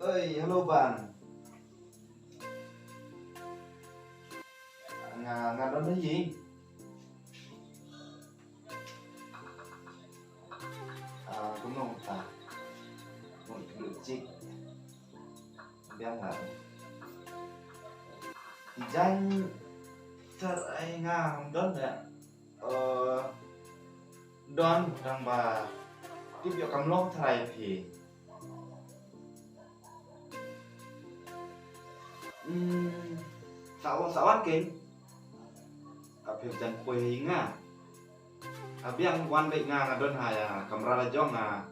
Oi, halo Bang. Ngadon cái gì? Cũng không ta. Một lượt chích. Biang là danh terai ngang don ya. Don đang bà tiếp tục cầm lông thay thì sawan king apil jan kue nga abiang wan be nga ngadon haya kamera jong nga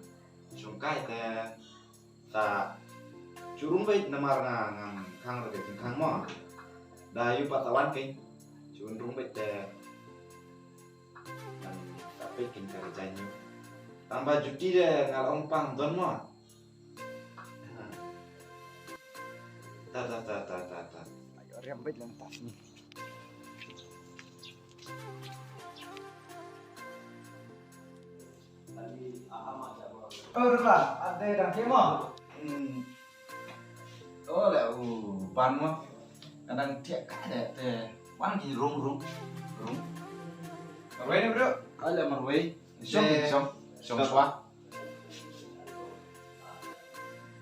sungkai te ta curung be namar nga ngang kang rage kang mo dayu patawan king curung be te tapi king kerjanya tambah cuti deh ngalong pang don mo ta Ayo rembet lang tas ni. Oh, dah ada dah kemo. Oh là ban mà đang thiệt cả để ban thì rung Marwai ni bro. ở là mà quay xong xóa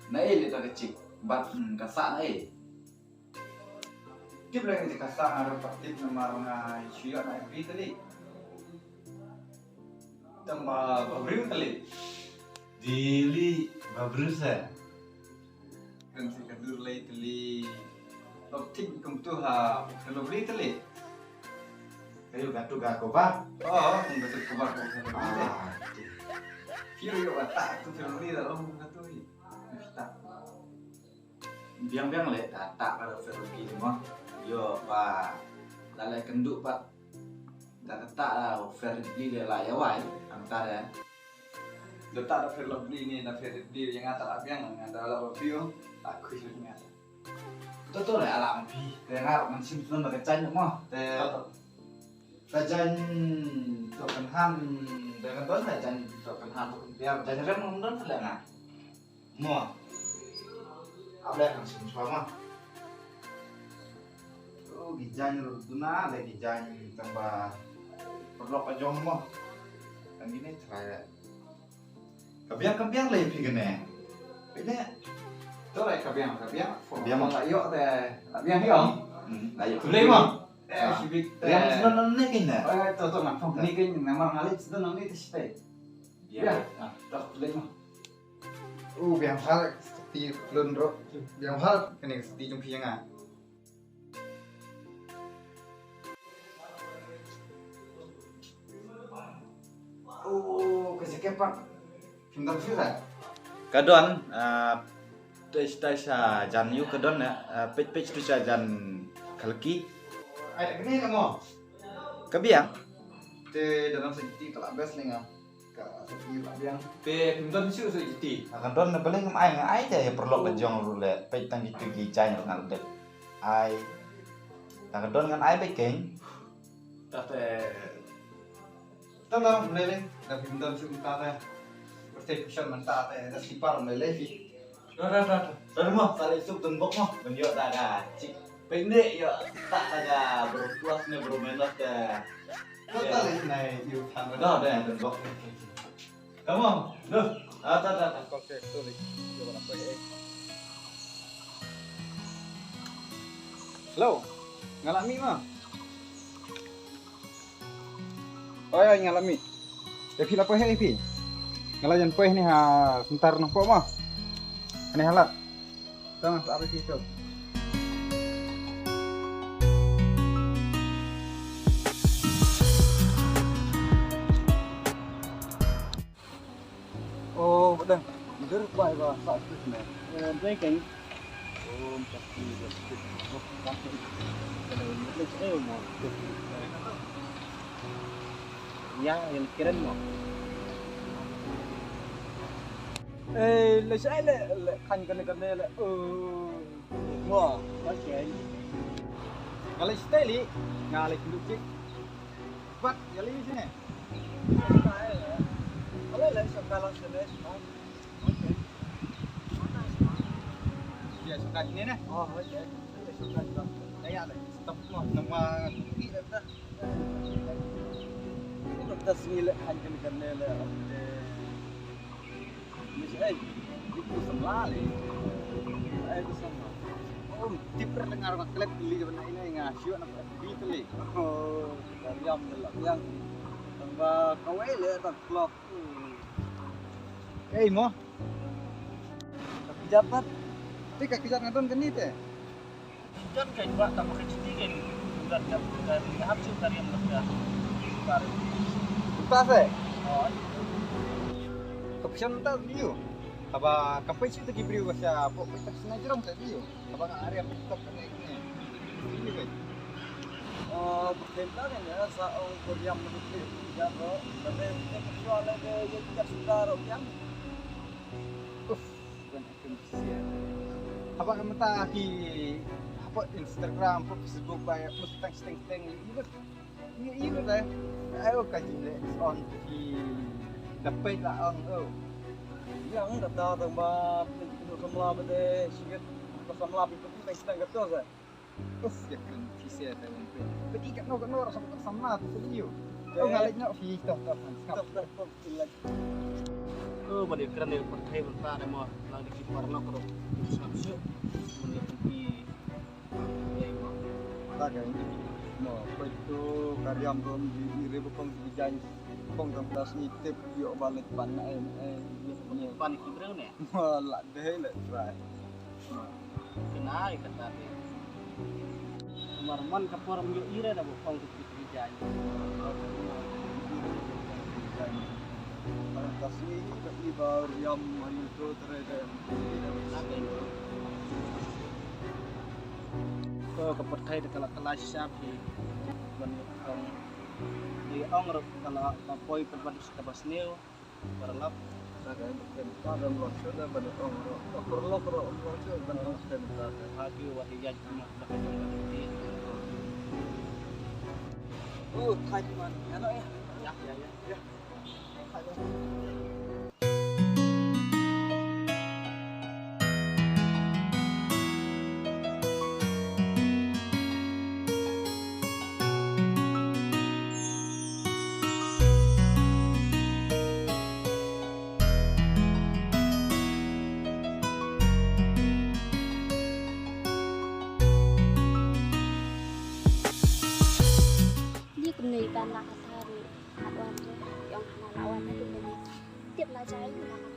nãy là cái chip bắt cái sạn này Kip lang di kasa araw patip na marunga siya na pi tali. Tama babriw tali. dili babrusa Kan si kadur lay tali. Optik kum tu ha kalobri tali. kayu gatu gago ba Oh, kung betul kubar ko sa kalobri. Kiro yo ata tu kalobri dalam katu ni. Kita. biang lệ tak pada Ferogi semua yo pak lalai kenduk pak tak ketak lah Ferogi dia lah ya wai antara Letak ada kalobri ni na kalobri yang atas abiang ada ala babiyo. Aku ingat. tôi lại làm gì để nào mình xin luôn là cái tranh đúng không để cái tranh thuộc cần ham để cái tuấn này tranh thuộc cần ham thuộc đeo tranh rất không rất là ngại mua áo đen hàng súng xóa mà cái tranh rồi tôi ná để cái tranh tambah perlu aja mah kan ini saya kebiang lebih gini ini Tôi lại kabiang. Kabiang. Mau tak yuk teh. Kabiang ni om. ayo Boleh mah. Sibik teh. yang sebenarnya kini Oh, tu nak faham. Ni kan nama ngalit itu nang ni teh. Ya. Tak boleh mah. Biang hal seperti lundro, biang hal kini seperti jumpi yang ah. Kasi kepak. Kimdam sila. kadon tes jan yu kadon page tu jan kalki Ada kini kamu? kebiang Te dalam seperti kelak bes nih seperti biang. Pe kimdam sila so jiti. kadon paling ai je perlu bejong rule page tang itu gicai ngal det ai kadon kan ai paging Tak teh. Tahu lah meleleh, dah kimdam suka teh. Perception mentah teh, dah sipar meleleh. Rồi mah tali sup tembok mah menjok dah cik pendek yo tak ada berpuas nih bermenos dah Total ini you tham dah tembok kamu duh tak Oke, tulis. Coba apa ya? Hello. Ngalami mah. Oh ya ngalami. Epi apa he epi? Ngalajan poeh ni ha sebentar nampak mah. Ini halat. Tengah apa sih tu? Oh, betul. Betul baik bah. Tak tu sebenarnya. Baik kan? Oh, tapi betul. Oh, tapi kalau ni saya mau. Ya, yang keren mau. Là sẽ lại khăn cái này là mua bắt cái ngài lấy stay li ngài lấy được chứ bắt cái gì thế này lấy lấy xong cái là sẽ lấy dia suka ini nih. Oh, iya. Suka juga. Kayak ada stop mah nama kuki dah. Ini bertasmil hanya karena le. Mesti itu semlali. Itu semua. Oh, tip pernah dengar orang klip beli mana ini ngasih anak beli beli. Oh, Karyam yang tambah kawai le tak klok. Eh mo, Tapi jabat tapi kaki jangan nonton kan itu. Kan kayak dua tambah kecil kan bulan dari habis dari yang lega baru Lupa saya. oh Kepisan tak dia. Apa kapai sih tadi beri wasa apa kita senang jerong tak dia. Apa nggak area TikTok kan ini. Ini kan. oh berkenaan ya saung Karyam itu ya bro. Tapi soal ada yang tidak suka yang Bukan ekstremisia. Apa kamu tak di apa Instagram, apa Facebook banyak mesti teng ini dah. Ayo kaji le on di dapat lah on oh. yang kata tambah itu semula bede sikit semula itu kita sedang kata saya. Ya kan visi ada mungkin. Tapi kan no rasa sama tu video. Oh ngalik nak visi tak. Tetap ilag. balik keren ya pertai berta ada mau lagi di warna kalau sabsu menutupi ya mau Tak kan. Mau itu Karyam belum di pong dijanji pong tempat nitip yo balik pan ini panik ibreu nih malah deh le right. kena ikat tadi marman kapor mio ira da bopong tu kerjaan Kasih ke ibar yang itu terada. ke pertai de kala kala siap di ban di ong kalau kapoi perbanding kabas neo paralap Tak kan. Ada luar sudah pada orang. Perlu luar sudah pada orang. hadi wahiyat cuma pakai jangka Taiman. Ano ya? ya Như cùng này ta là thà rồi hạt oan rồi, dòng hạt là oan nó đừng tiếp là trái là